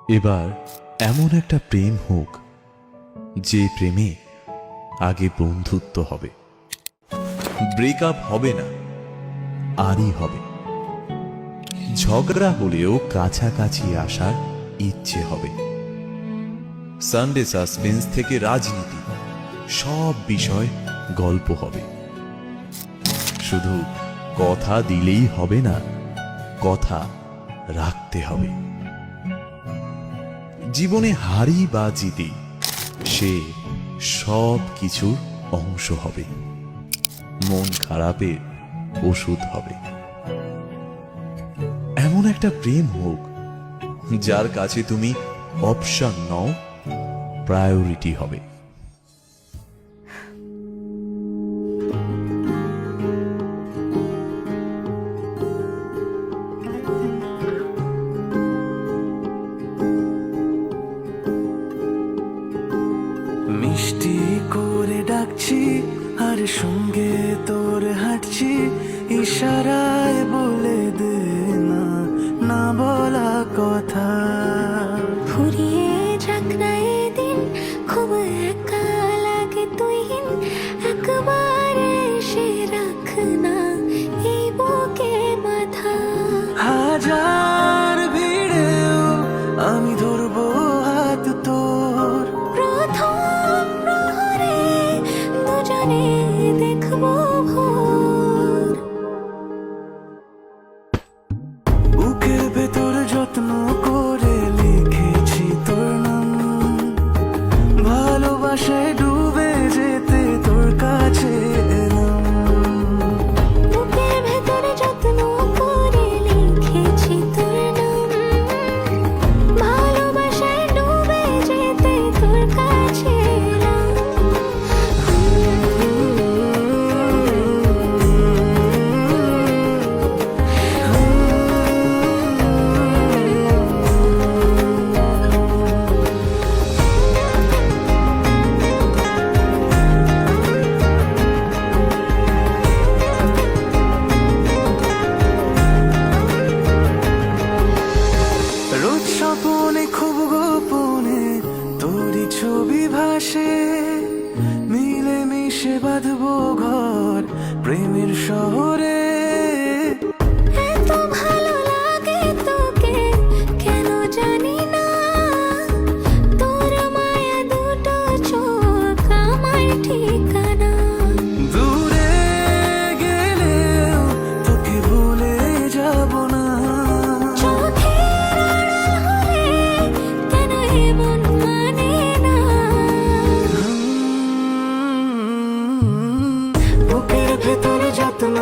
এবার এমন একটা প্রেম হোক যে প্রেমে আগে বন্ধুত্ব হবে, ব্রেকআপ হবে না, আরই হবে। ঝগড়া হলেও কাছাকাছি আসার ইচ্ছে হবে। সানডে সাসপেন্স থেকে রাজনীতি, সব বিষয় গল্প হবে। শুধু কথা দিলেই হবে না, কথা রাখতে হবে। জীবনে হারি বা জিতি, সে সব কিছুর অংশ হবে, মন খারাপের ওষুধ হবে। এমন একটা প্রেম হোক যার কাছে তুমি অপশন নও, প্রায়োরিটি হবে। মিষ্টি করে ডাকছি আর সঙ্গে তোর হাঁটছি, ইশারায় বলে দে না না বলা কথা। ফুরিয়ে যাক না এদিন, খুব একা লাগে তুইহীন, একবার এসে রাখ না এই বুকে মাথা। হাজার ভিড়েও আমি ধরবো হাত তোর, প্রথম প্রহরে দুজনে দেখবো ভোর। বুকের ভেতর যত্ন করে লিখেছি তোর নাম, ভালোবাসায় ডুবে যেতে তোর কাছে এলাম। বুকের ভেতরে যত্ন করে লিখেছি তোর নাম, ভালোবাসায় ডুবে যেতে তোর কাছে এলাম। রোজ স্বপনে খুব গোপনে তোরই ছবি ভাসে, মিলে মিশে বাঁধবো ঘর প্রেমের শহরে। এত ভালো লাগে তোকে কেন জানি না, তোর মায়া দুটো চোখ আমার ঠিকানা। দূরে গেলেও তোকে ভুলে যাব না, চোখের আড়াল হলে কেন এমন মানে না। বুকের ভেতরে যত্ন